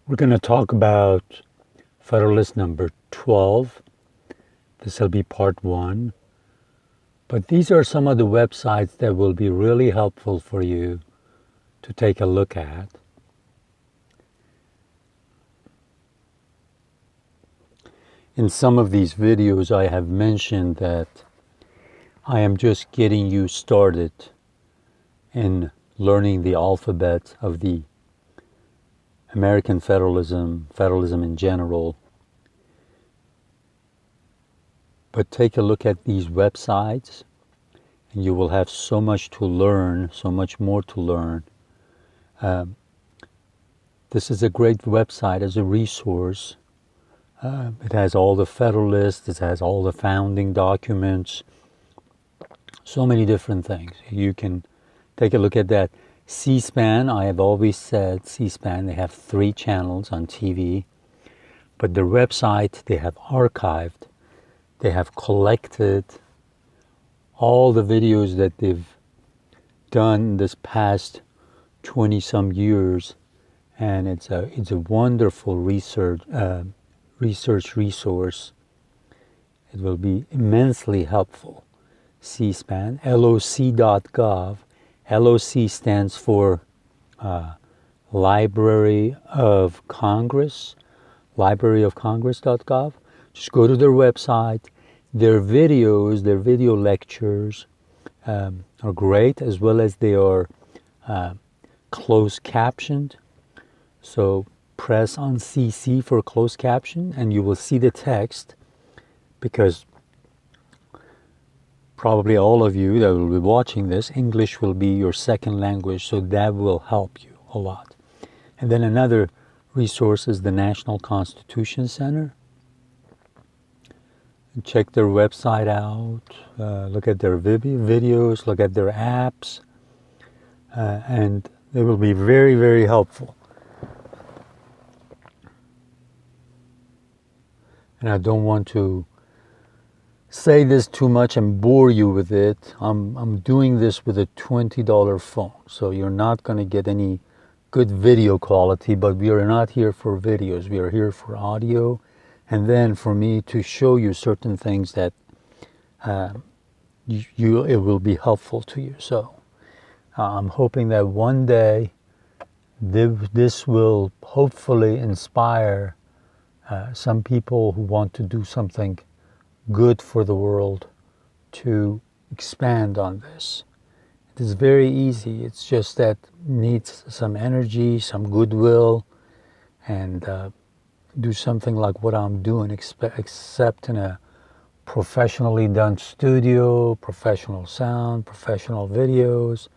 We're going to talk about Federalist number 12. This will be part 1. But these are some of the websites that will be really helpful for you to take a look at. In some of these videos, I have mentioned that I am just getting you started in learning the alphabet of the American federalism in general. But take a look at these websites and you will have so much to learn, so much more to learn. This is a great website as a resource. It has all the Federalists, it has all the founding documents, so many different things. You can take a look at that. C-SPAN, I have always said, C-SPAN, they have 3 channels on TV, but their website, they have archived, they have collected all the videos that they've done this past 20-some years, and it's a wonderful research resource. It will be immensely helpful. C-SPAN, loc.gov. LOC stands for Library of Congress, libraryofcongress.gov. Just go to their website. Their videos, their video lectures are great, as well as they are closed captioned. So press on thsee for closed caption and you will see the text, because probably all of you that will be watching this, English will be your second language, so that will help you a lot. And then another resource is the National Constitution Center. Check their website out, look at their videos, look at their apps, and they will be very, very helpful. And I don't want to say this too much and bore you with it. I'm doing this with a $20 phone, so you're not going to get any good video quality, but we are not here for videos. We are here for audio, and then for me to show you certain things that it will be helpful to you. So I'm hoping that one day this will hopefully inspire some people who want to do something good for the world to expand on this. It is very easy. It's just that needs some energy, some goodwill, and do something like what I'm doing, except in a professionally done studio, professional sound, professional videos,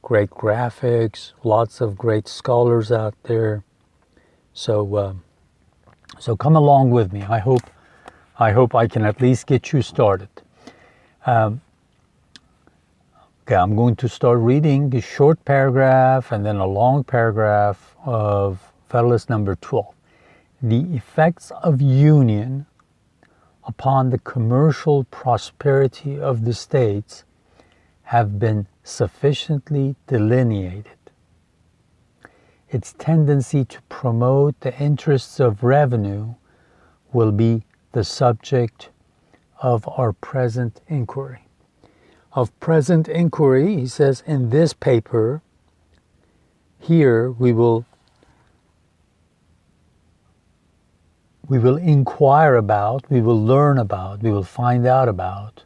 great graphics, lots of great scholars out there. So come along with me. I hope I can at least get you started. Okay, I'm going to start reading the short paragraph and then a long paragraph of Federalist number 12. The effects of union upon the commercial prosperity of the states have been sufficiently delineated. Its tendency to promote the interests of revenue will be the subject of our present inquiry. Of present inquiry, he says, in this paper, here we will inquire about, we will learn about, we will find out about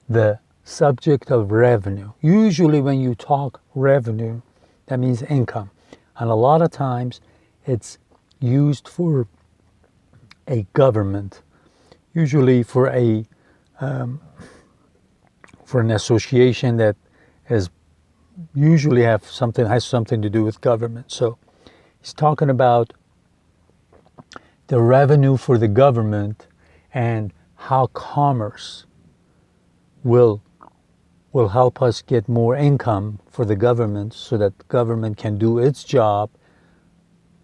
the subject of revenue. Usually when you talk revenue, that means income. And a lot of times it's used for a government, usually for an association that has something to do with government. So he's talking about the revenue for the government and how commerce will help us get more income for the government, so that the government can do its job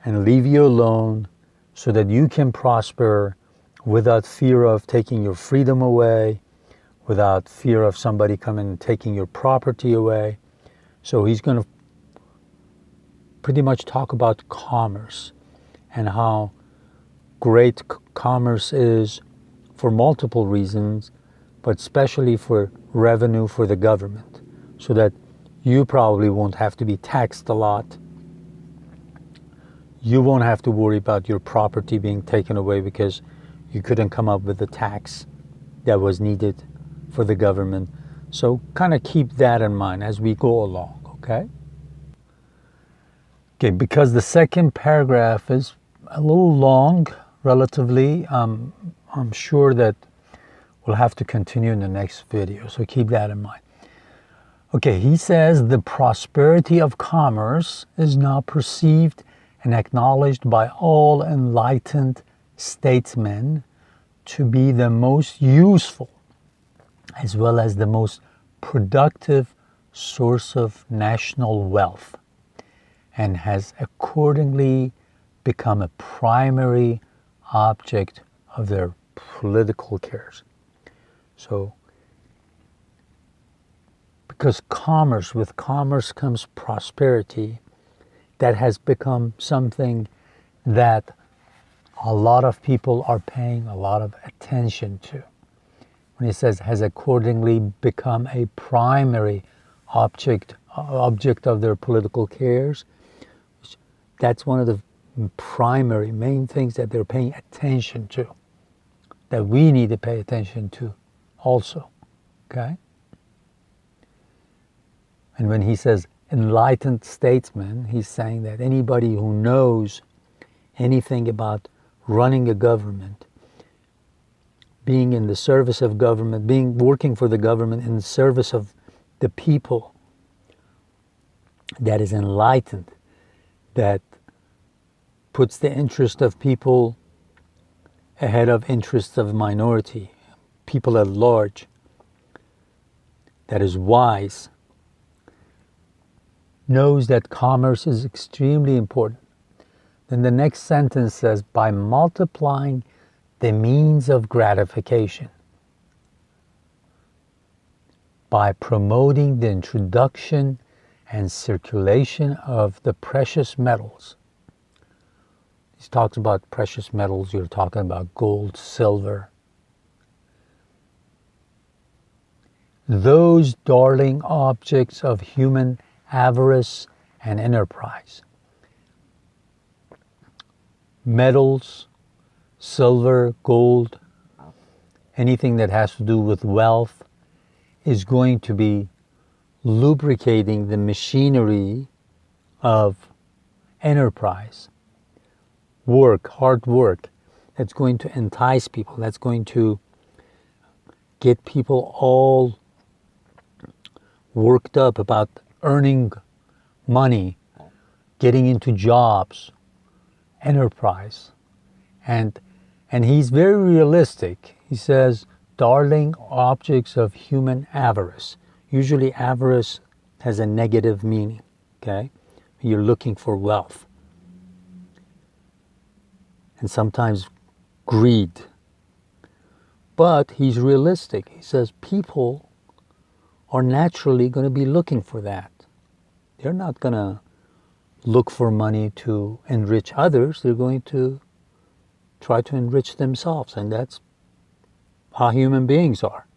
and leave you alone, so that you can prosper without fear of taking your freedom away, without fear of somebody coming and taking your property away. So he's going to pretty much talk about commerce and how great commerce is for multiple reasons, but especially for revenue for the government, so that you probably won't have to be taxed a lot. You won't have to worry about your property being taken away because you couldn't come up with the tax that was needed for the government. So kind of keep that in mind as we go along, okay? Okay, because the second paragraph is a little long, relatively, I'm sure that we'll have to continue in the next video, so keep that in mind. Okay, he says the prosperity of commerce is now perceived and acknowledged by all enlightened statesmen to be the most useful as well as the most productive source of national wealth, and has accordingly become a primary object of their political cares. So, because with commerce comes prosperity, that has become something that a lot of people are paying a lot of attention to. When he says has accordingly become a primary object of their political cares, that's one of the primary main things that they're paying attention to, that we need to pay attention to also, okay? And when he says enlightened statesmen, he's saying that anybody who knows anything about running a government, being in the service of government, working for the government in the service of the people, that is enlightened, that puts the interest of people ahead of interests of minority, people at large, that is wise, knows that commerce is extremely important. Then the next sentence says, by multiplying the means of gratification, by promoting the introduction and circulation of the precious metals. He talks about precious metals, you're talking about gold, silver. Those darling objects of human avarice and enterprise. Metals, silver, gold, anything that has to do with wealth is going to be lubricating the machinery of enterprise, hard work, that's going to entice people, that's going to get people all worked up about earning money, getting into jobs, enterprise. And he's very realistic. He says, darling objects of human avarice. Usually avarice has a negative meaning, okay? You're looking for wealth. And sometimes greed. But he's realistic. He says people are naturally going to be looking for that. They're not going to look for money to enrich others. They're going to try to enrich themselves, and that's how human beings are.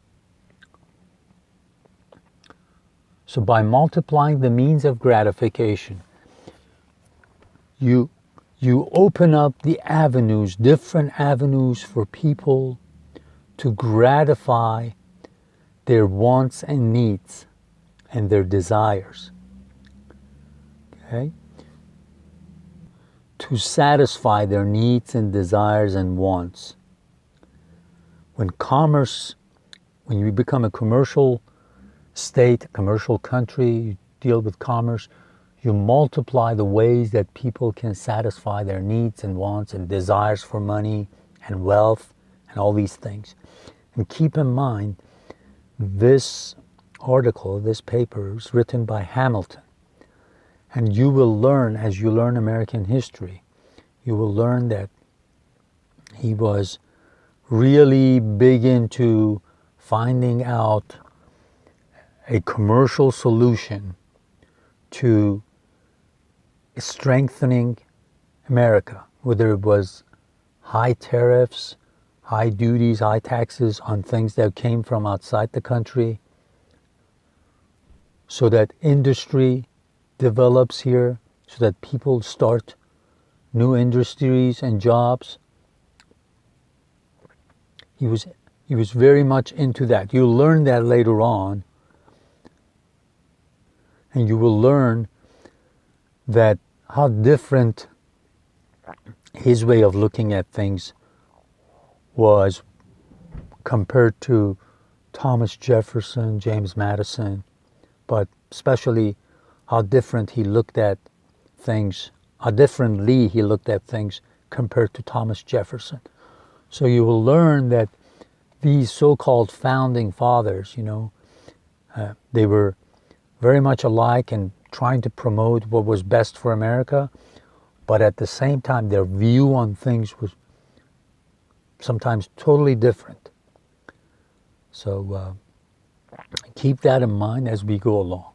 So by multiplying the means of gratification, you open up the avenues, different avenues for people to gratify their wants and needs and their desires. Okay? To satisfy their needs and desires and wants. When you become a commercial state, a commercial country, you deal with commerce, you multiply the ways that people can satisfy their needs and wants and desires for money and wealth and all these things. And keep in mind, this article, this paper is written by Hamilton. And you will learn, as you learn American history, you will learn that he was really big into finding out a commercial solution to strengthening America, whether it was high tariffs, high duties, high taxes on things that came from outside the country, so that industry develops here, so that people start new industries and jobs. He was very much into that. You'll learn that later on, and you will learn that how different his way of looking at things was compared to Thomas Jefferson, James Madison, but especially how different he looked at things, how differently he looked at things compared to Thomas Jefferson. So you will learn that these so-called founding fathers, they were very much alike and trying to promote what was best for America, but at the same time, their view on things was sometimes totally different. So keep that in mind as we go along.